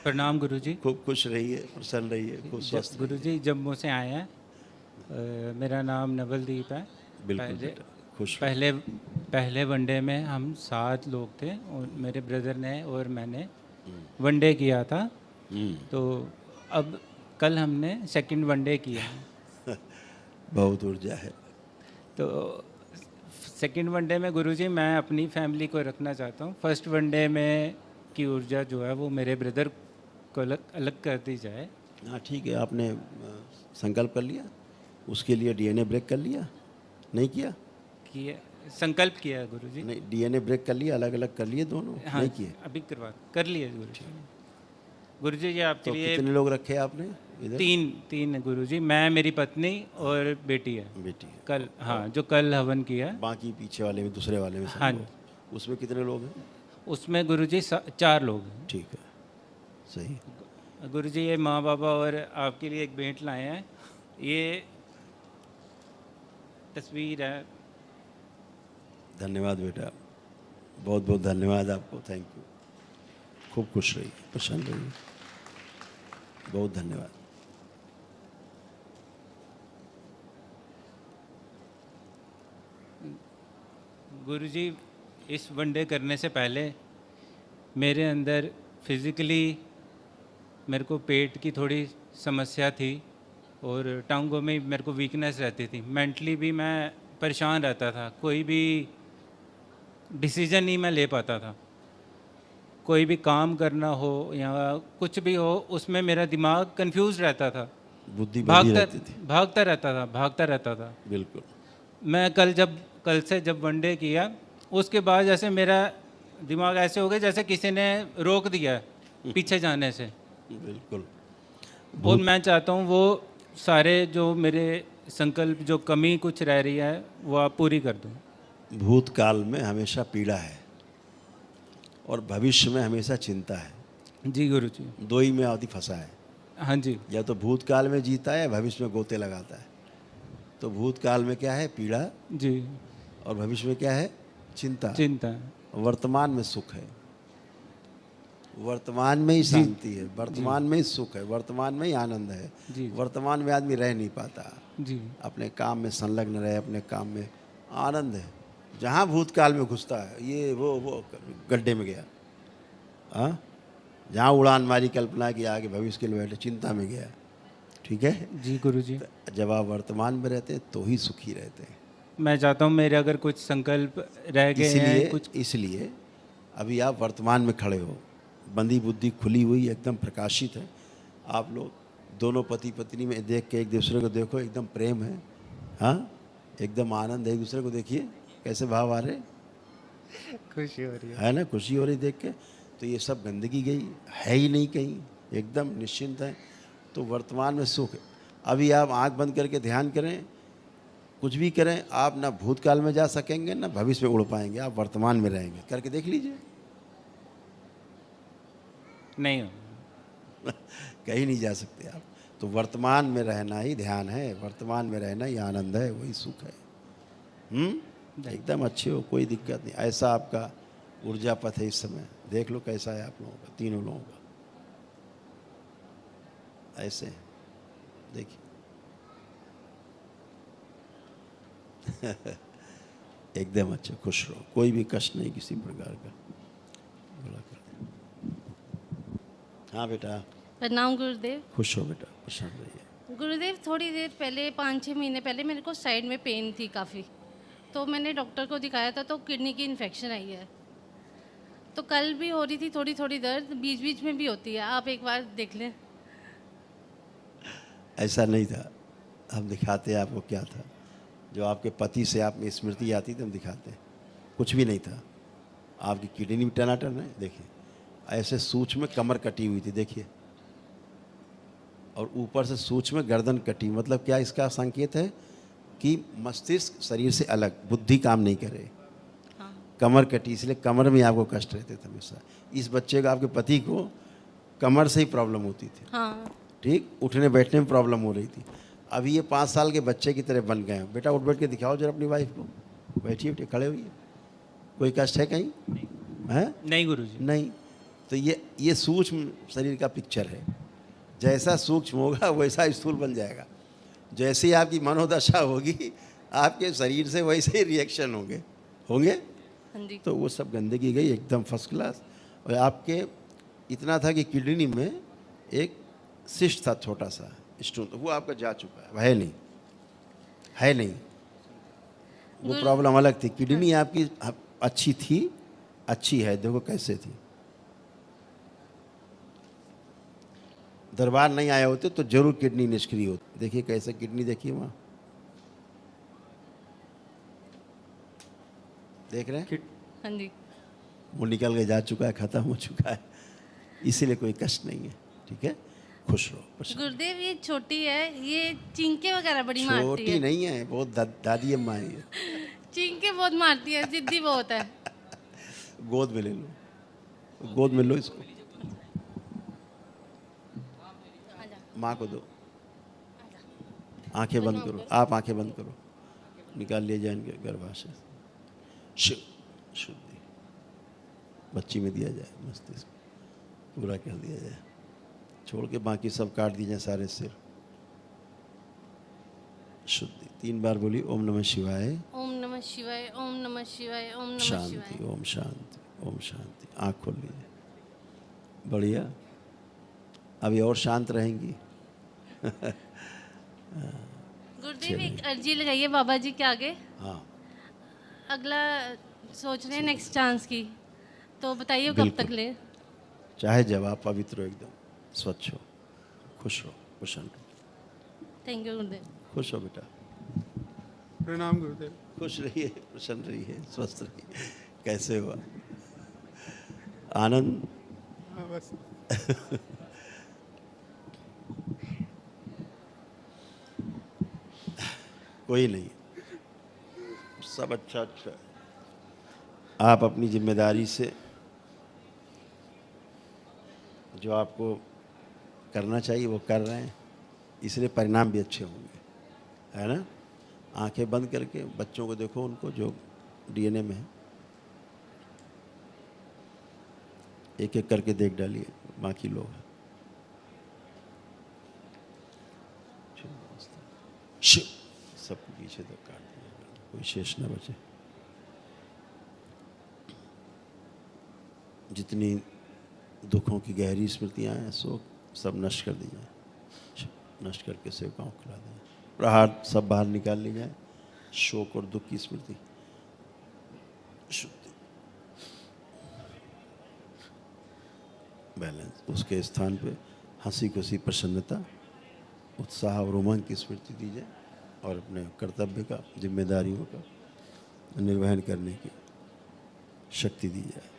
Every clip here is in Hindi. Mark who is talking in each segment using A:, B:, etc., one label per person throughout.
A: प्रणाम गुरुजी।
B: खूब खुश रहिए, प्रसन्न रहिए, खूब स्वस्थ रहिए।
A: गुरुजी जम्मू से आए हैं। मेरा नाम नवलदीप है।
B: बिल्कुल
A: पहले
B: बेटा, खुश रहो।
A: पहले पहले वनडे में हम 7 लोग थे और मेरे ब्रदर ने और मैंने वनडे किया था।
B: हम्म,
A: तो अब कल हमने सेकंड वनडे किया है।
B: बहुत ऊर्जा है।
A: तो सेकंड वनडे में गुरुजी मैं अपनी फैमिली को रखना चाहता हूँ। फर्स्ट वनडे में की ऊर्जा जो है वो मेरे ब्रदर को अलग अलग कर दी जाए।
B: हाँ ठीक है, आपने संकल्प कर लिया, उसके लिए डीएनए ब्रेक कर लिया? नहीं किया?
A: कि संकल्प किया है गुरुजी।
B: नहीं, डीएनए ब्रेक कर लिया, अलग अलग कर लिए दोनों?
A: हाँ
B: नहीं किए?
A: अभी कर लिए गुरुजी। गुरुजी ये आपके
B: तो
A: लिए
B: कितने लोग रखे आपने इधर?
A: तीन है गुरुजी। मैं, मेरी पत्नी और बेटी है।
B: बेटी है।
A: कल, हाँ, जो कल हवन किया।
B: बाकी पीछे वाले में, दूसरे वाले में सब
A: हाँ
B: लोग। उसमें कितने लोग हैं?
A: उसमें गुरुजी 4 लोग हैं।
B: ठीक है, सही।
A: गुरुजी ये माँ बाबा और आपके लिए एक भेंट लाए हैं। ये तस्वीर है।
B: धन्यवाद बेटा, बहुत बहुत धन्यवाद आपको, थैंक यू। खूब खुश रहिए, प्रसन्न रहिए, बहुत धन्यवाद।
A: गुरुजी इस वनडे करने से पहले मेरे अंदर फिज़िकली मेरे को पेट की थोड़ी समस्या थी और टांगों में मेरे को वीकनेस रहती थी। मेंटली भी मैं परेशान रहता था। कोई भी डिसीजन नहीं मैं ले पाता था। कोई भी काम करना हो या कुछ भी हो, उसमें मेरा दिमाग कंफ्यूज रहता था।
B: बुद्धि बधी रहती थी।
A: भागता रहता था।
B: बिल्कुल।
A: मैं कल से जब वनडे किया, उसके बाद जैसे मेरा दिमाग ऐसे हो गया जैसे किसी ने रोक दिया पीछे जाने से।
B: बिल्कुल।
A: और मैं चाहता हूँ वो सारे जो मेरे संकल्प, जो कमी कुछ रह रही है, वो आप पूरी कर दूँ।
B: भूतकाल में हमेशा पीड़ा है और भविष्य में हमेशा चिंता है।
A: जी गुरुजी।
B: दो ही में आदमी फंसा है,
A: हाँ जी।
B: या तो भूतकाल में जीता है या भविष्य में गोते लगाता है। तो भूतकाल में क्या है? पीड़ा।
A: जी।
B: और भविष्य में क्या है? चिंता।
A: चिंता।
B: वर्तमान में सुख है, वर्तमान में ही शांति है, वर्तमान में ही सुख है, वर्तमान में ही आनंद है।
A: जी।
B: वर्तमान में आदमी रह नहीं पाता,
A: जी।
B: अपने काम में संलग्न रहे, अपने काम में आनंद है। जहाँ भूतकाल में घुसता है, ये वो गड्ढे में गया। हाँ, जहाँ उड़ान मारी कल्पना की आगे भविष्य के लिए बैठे, चिंता में गया। ठीक है।
A: जी गुरुजी।
B: तो जब आप वर्तमान में रहते हैं तो ही सुखी रहते हैं।
A: मैं चाहता हूँ मेरे अगर कुछ संकल्प रह गए हैं कुछ।
B: इसलिए अभी आप वर्तमान में खड़े हो, बंदी बुद्धि खुली हुई, एकदम प्रकाशित है। आप लोग दोनों पति पत्नी में देख के एक दूसरे को देखो, एकदम प्रेम है। हाँ, एकदम आनंद है। एक दूसरे को देखिए कैसे भाव आ रहे,
A: खुशी हो रही
B: है ना? खुशी हो रही देख के। तो ये सब गंदगी गई है ही नहीं कहीं, एकदम निश्चिंत है। तो वर्तमान में सुख है। अभी आप आंख बंद करके ध्यान करें, कुछ भी करें, आप ना भूतकाल में जा सकेंगे ना भविष्य में उड़ पाएंगे। आप वर्तमान में रहेंगे, करके देख लीजिए।
A: नहीं हो।
B: कहीं नहीं जा सकते आप। तो वर्तमान में रहना ही ध्यान है, वर्तमान में रहना ही आनंद है, वही सुख है। एकदम अच्छे हो, कोई दिक्कत नहीं। ऐसा आपका ऊर्जा पथ है इस समय। देख लो कैसा है आप लोगों का, तीनों लोगों का। ऐसे देखिए। एकदम अच्छे, खुश रहो, कोई भी कष्ट नहीं किसी प्रकार का। बोला कर। हाँ बेटा।
C: प्रणाम गुरुदेव।
B: खुश हो बेटा, प्रसन्न रहिए।
C: गुरुदेव थोड़ी देर पहले 5-6 महीने पहले मेरे को साइड में पेन थी काफ़ी। तो मैंने डॉक्टर को दिखाया था, तो किडनी की इन्फेक्शन आई है। तो कल भी हो रही थी थोड़ी थोड़ी दर्द, बीच बीच में भी होती है। आप एक बार देख लें।
B: ऐसा नहीं था, हम दिखाते आपको क्या था। जो आपके पति से आप में स्मृति आती थी, हम दिखाते हैं। कुछ भी नहीं था, आपकी किडनी भी टनाटन है। देखिए ऐसे सूक्ष्म कमर कटी हुई थी, देखिए, और ऊपर से सूक्ष्म गर्दन कटी। मतलब क्या इसका संकेत है कि मस्तिष्क शरीर से अलग, बुद्धि काम नहीं करे।
C: हाँ।
B: कमर कटी, इसलिए कमर में आपको कष्ट रहते थे हमेशा। इस बच्चे को, आपके पति को कमर से ही प्रॉब्लम होती थी।
C: हाँ।
B: ठीक, उठने बैठने में प्रॉब्लम हो रही थी। अभी ये 5 साल के बच्चे की तरह बन गए हैं। बेटा उठ बैठ के दिखाओ जरा अपनी वाइफ को। बैठिए बेटे, खड़े हुई। कोई कष्ट है कहीं? है
A: नहीं गुरुजी।
B: नहीं। तो ये सूक्ष्म शरीर का पिक्चर है। जैसा सूक्ष्म होगा वैसा स्थूल बन जाएगा। जैसी आपकी मनोदशा होगी आपके शरीर से वैसे ही रिएक्शन होंगे।
C: हाँ जी।
B: तो वो सब गंदगी गई एकदम फर्स्ट क्लास। और आपके इतना था कि किडनी में एक सिस्ट था छोटा सा स्टोन, वो आपका जा चुका है, है नहीं। वो प्रॉब्लम अलग थी। किडनी आपकी अच्छी थी, अच्छी है, देखो कैसे थी। दरबार नहीं आए होते तो जरूर किडनी निष्क्रिय होती। देखिए कैसे किडनी, देखिए वहाँ देख रहे हैं,
C: हाँ जी।
B: वो निकल के जा चुका है, खत्म हो चुका है, इसीलिए कोई कष्ट नहीं है। ठीक है, खुश रहो, प्रसन्न।
C: गुरुदेव ये छोटी है, ये चींके वगैरह बड़ी मारती
B: छोटी
C: है।
B: नहीं है, बहुत दादी अम्मा है।
C: चींके बहुत मारती है, जिद्दी बहुत है।
B: गोद में ले लो, गोद में लो इसको, माँ को दो। आंखें बंद करो, आप आंखें बंद करो, निकाल लिया जाए इनके गर्भाशय से शुद्धि, बच्ची में दिया जाए, मस्तिष्क पूरा कर दिया जाए, छोड़ के बाकी सब काट दिए जाए सारे सिर। शुद्धि 3 बार बोली, ओम नमः शिवाय,
C: ओम नमः शिवाय, ओम नमः शिवाय, ओम नमः
B: शांति,
C: शिवाय।
B: ओम शांति, ओम शांति। आँख खोल लीजिए, बढ़िया। अभी और शांत रहेंगी।
C: गुरुदेव एक अर्जी लगाइए बाबा जी के आगे।
B: हाँ
C: अगला सोच रहे हैं नेक्स्ट चांस की, तो बताइए कब
B: बिल्कुल।
C: तक ले।
B: चाहे जब आप पवित्र हो, एकदम स्वच्छ हो, खुश हो, प्रसन्न हो।
C: थैंक यू गुरुदेव।
B: खुश हो बेटा,
D: प्रणाम गुरुदेव।
B: खुश रहिए, प्रसन्न रहिए, स्वस्थ रहिए। कैसे हुआ आनंद?
D: हाँ बस
B: कोई नहीं, सब अच्छा अच्छा है। आप अपनी जिम्मेदारी से जो आपको करना चाहिए वो कर रहे हैं, इसलिए परिणाम भी अच्छे होंगे, है ना। आंखें बंद करके बच्चों को देखो, उनको जो डीएनए में है, एक एक करके देख डालिए, बाकी लोग हैं। शिव सब पीछे तक काट दिया, कोई शेष न बचे। जितनी दुखों की गहरी स्मृतियां हैं, शोक सब नष्ट कर दी जाए, नष्ट करके सेवकाओं को खिला दें। प्रहार सब बाहर निकाल ली जाए, शोक और दुख की स्मृति शुद्धि, बैलेंस। उसके स्थान पे हंसी खुशी, प्रसन्नता, उत्साह और उमंग की स्मृति दी जाए, और अपने कर्तव्य का, जिम्मेदारियों का निर्वहन करने की शक्ति दी जाए।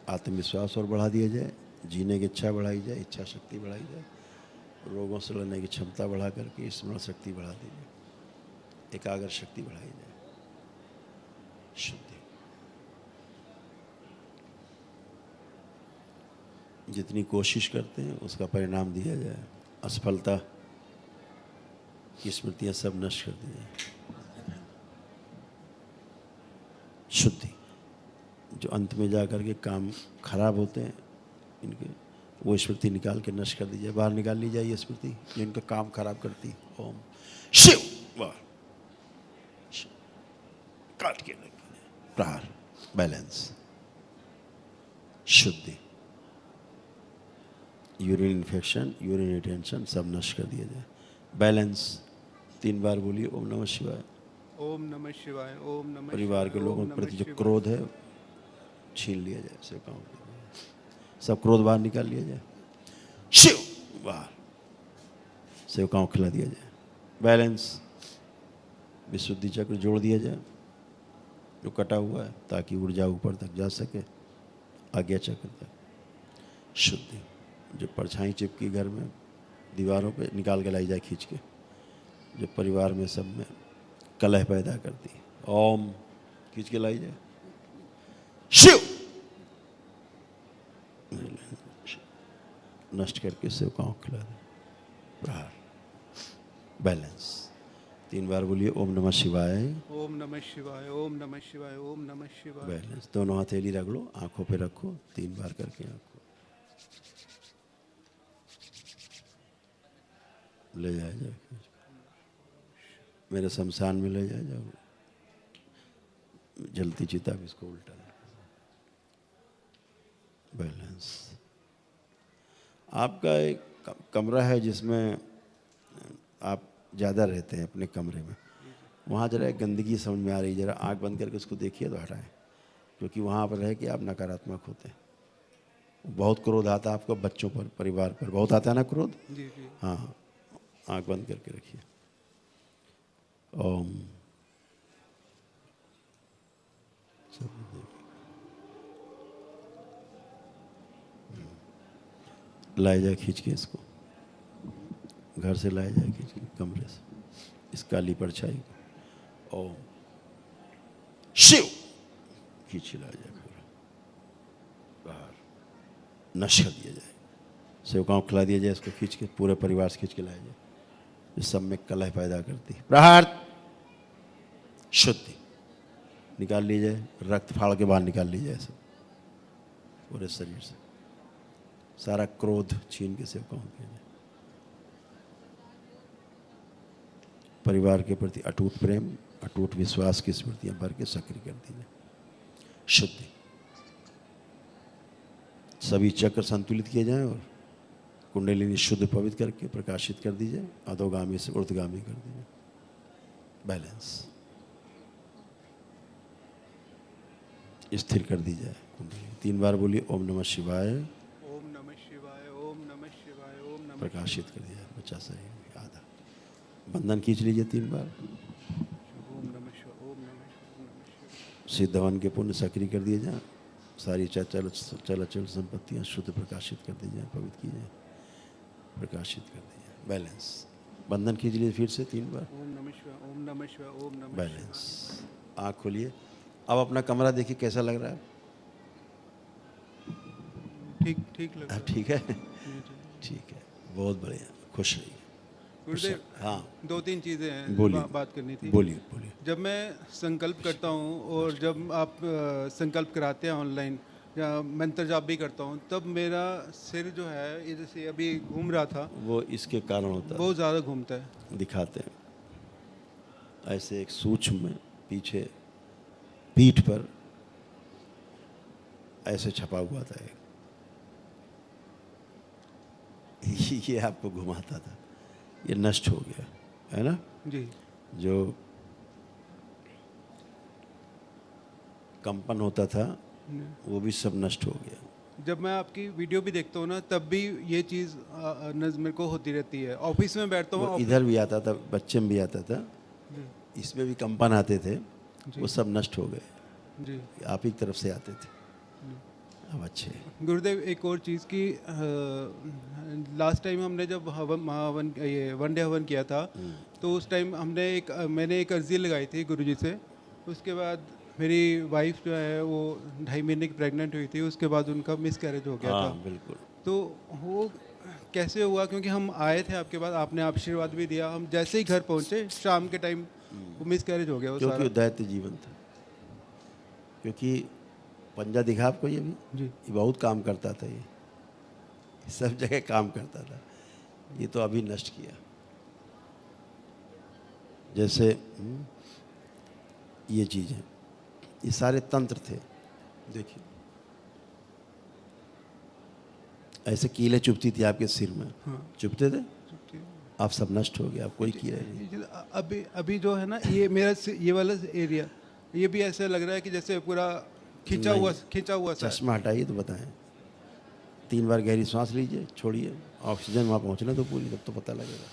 B: आत्मविश्वास और बढ़ा दिया जाए, जीने की इच्छा बढ़ाई जाए, इच्छा शक्ति बढ़ाई जाए, रोगों से लड़ने की क्षमता बढ़ा करके स्मरण शक्ति बढ़ा दी जाए, एकाग्र शक्ति बढ़ाई जाए। शुद्धि, जितनी कोशिश करते हैं उसका परिणाम दिया जाए। असफलता की स्मृतियां सब नष्ट कर दी जाए। शुद्धि, जो अंत में जा कर के काम खराब होते हैं इनके, वो स्मृति निकाल के नष्ट कर दी जाए, बाहर निकाल ली जाए ये स्मृति जो इनका काम खराब करती है। ओम शिव, बाहर काट के प्रहार, बैलेंस। शुद्धि, यूरिन इन्फेक्शन, यूरिन रिटेंशन सब नष्ट कर दिया जाए। बैलेंस 3 बार बोलिए, ओम नमः शिवाय।
D: ओम नमः शिवाय, ओम नमः
B: परिवार के
D: शिवाय,
B: लोगों
D: ओम
B: के
D: नमः
B: प्रति जो
D: शिवाय।
B: क्रोध है छीन लिया जाए, सेवकाओं के सब क्रोध बाहर निकाल लिया जाए। शिव, बाहर सेवकाओं को खिला दिया जाए। बैलेंस, विशुद्धि चक्र जोड़ दिया जाए जो कटा हुआ है, ताकि ऊर्जा ऊपर तक जा सके, आज्ञा चक्र तक। शुद्धि, जो परछाई चिपकी घर में दीवारों पे, निकाल के लाई जाए खींच के, जो परिवार में सब में कलह पैदा करती है। ओम खींच के लाई जाए। शिव, नष्ट करके सेवकाओं को खिला दे। प्रहार, बैलेंस 3 बार बोलिए, ओम नमः शिवाय।
D: ओम नमः शिवाय, ओम नमः शिवाय, ओम नमः शिवाय।
B: बैलेंस, दोनों हथेली रख लो, आंखों पे रखो, 3 बार करके आंखों ले जाए जाओ, मेरे शमशान में ले जाए जाओ, जलती चिता भी इसको उल्टा बैलेंस। आपका एक कमरा है जिसमें आप ज़्यादा रहते हैं अपने कमरे में, वहाँ जरा एक गंदगी समझ में आ रही, जरा आंख बंद करके उसको देखिए तो हटाएं, क्योंकि वहाँ पर रह के आप नकारात्मक होते हैं। बहुत क्रोध आता है आपको, बच्चों पर, परिवार पर बहुत आता है ना क्रोध।
D: जी जी।
B: हाँ, आंख बंद करके रखिए। ओम। लाया जाए खींच के इसको, घर से लाया जाए खींच के कमरे से, इस काली परछाई को। ओम शिव खींच के लाया जाए, बाहर नश कर दिया जाए, सेवकाओं को खिला दिया जाए, इसको खींच के पूरे परिवार से खींच के लाया जाए, इस सब में कलह पैदा करती है। प्रहार शुद्धि निकाल ली जाए, रक्त फाड़ के बाहर निकाल ली जाए, सब पूरे शरीर से सारा क्रोध छीन के सेवकाओं किया जाए। परिवार के प्रति अटूट प्रेम, अटूट विश्वास की स्मृतियां भर के सक्रिय कर दी जाए। शुद्धि, सभी चक्र संतुलित किए जाएं और कुंडलिनी शुद्ध पवित्र करके प्रकाशित कर दी जाए, अधोगामी से ऊर्ध्वगामी कर दी जाए। बैलेंस स्थिर कर दी जाए कुंडली। 3 बार बोलिए ओम नमः शिवाय।
D: ओम नमः शिवाय, ओम नमः शिवाय, ओम नमः।
B: प्रकाशित कर दिया जाए, बच्चा सही आधा। बंधन खींच लीजिए 3 बार।
D: ओम नमः शिवाय, ओम नमः शिवाय, ओम नमः शिवाय।
B: सिद्ध हवन के पुण्य सक्रिय कर दिए जाए, सारी चल संपत्तियाँ शुद्ध प्रकाशित कर दी जाए, पवित्र की जाए, प्रकाशित कर दी जाए। बैलेंस। बंधन खींच लीजिए फिर से 3 बार।
D: ओम नमः शिवाय, ओम नमः शिवाय, ओम नमः।
B: बैलेंस। आँख खोलिए, अब अपना कमरा देखिए कैसा लग रहा है।
D: ठीक ठीक लग रहा
B: अब ठीक है,
D: जी, जी।
B: ठीक है, बहुत बढ़िया, खुश रहिए।
D: गुरुदेव,
B: हाँ
D: 2-3 चीज़ें हैं
B: बोलिए,
D: बात करनी थी।
B: बोलिए बोलिए।
D: जब मैं संकल्प करता हूँ और जब आप संकल्प कराते हैं ऑनलाइन या मंत्र जाप भी करता हूँ, तब मेरा सिर जो है ये जैसे अभी घूम रहा था,
B: वो इसके कारण होता
D: बहुत ज़्यादा घूमता है।
B: है, दिखाते हैं ऐसे एक सूक्ष्म में पीछे पीठ पर ऐसे छपा हुआ था एक, ये आपको घुमाता था, ये नष्ट हो गया है ना।
D: जी
B: जो कंपन होता था वो भी सब नष्ट हो गया।
D: जब मैं आपकी वीडियो भी देखता हूँ ना, तब भी ये चीज़ मेरे को होती रहती है। ऑफिस में बैठता हूँ,
B: वो इधर भी आता था, बच्चे में भी आता था, इसमें भी कंपन आते थे, वो सब नष्ट हो गए,
D: जी
B: आप ही की तरफ से आते थे, अब अच्छे।
D: गुरुदेव, एक और चीज़ की लास्ट टाइम हमने जब महावन ये वन डे हवन किया था, तो उस टाइम मैंने एक अर्जी लगाई थी गुरुजी से। उसके बाद मेरी वाइफ जो है वो 2.5 महीने की प्रेग्नेंट हुई थी, उसके बाद उनका मिस कैरेज हो गया था।
B: बिल्कुल।
D: तो वो कैसे हुआ? क्योंकि हम आए थे आपके पास, आपने आशीर्वाद भी दिया, हम जैसे ही घर पहुँचे शाम के टाइम वो मिस कैरेज हो गया वो
B: क्योंकि
D: सारा।
B: दैत्य जीवन था, क्योंकि पंजा दिखा आपको ये भी,
D: जी
B: ये बहुत काम करता था, ये सब जगह काम करता था, ये तो अभी नष्ट किया। जैसे ये चीज़ें, ये सारे तंत्र थे, देखिए ऐसे कीले चुभती थी आपके सिर में, चुभते थे, आप सब नष्ट हो गया, आप कोई कीड़ा नहीं।
D: अभी जो है ना, ये मेरा ये वाला एरिया, ये भी ऐसा लग रहा है कि जैसे पूरा खींचा हुआ सा है।
B: चश्मा हटाइए तो बताएं। 3 बार गहरी सांस लीजिए, छोड़िए, ऑक्सीजन वहाँ पहुँचना तो पूरी, तब तो पता लगेगा।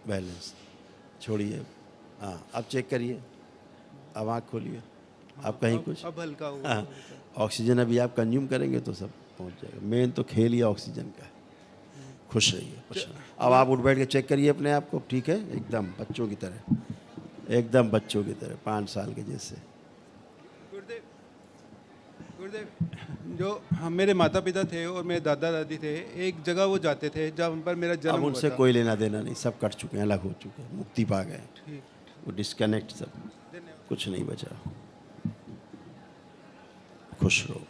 B: बैलेंस, छोड़िए, हाँ अब चेक करिए, अब आँख खोलिए, अब कहीं कुछ,
D: अब हल्का हुआ।
B: हाँ ऑक्सीजन अभी आप कंज्यूम करेंगे तो सब पहुँच जाएगा। मेन तो खेल ही ऑक्सीजन का है। खुश रहिए, खुश रहिए। अब आप उठ बैठ के चेक करिए अपने आप को, ठीक है, एकदम बच्चों की तरह, एकदम बच्चों की तरह, 5 साल के जैसे।
D: गुरुदेव, जो हम मेरे माता पिता थे और मेरे दादा दादी थे, एक जगह वो जाते थे जहाँ पर मेरा जन्म
B: अब
D: हुआ
B: उनसे
D: था।
B: कोई लेना देना नहीं, सब कट चुके हैं, अलग हो चुके हैं, मुक्ति पा गए,
D: ठीक,
B: वो डिस्कनेक्ट, सब
D: धन्यवाद।
B: कुछ नहीं बचा। खुश रहो।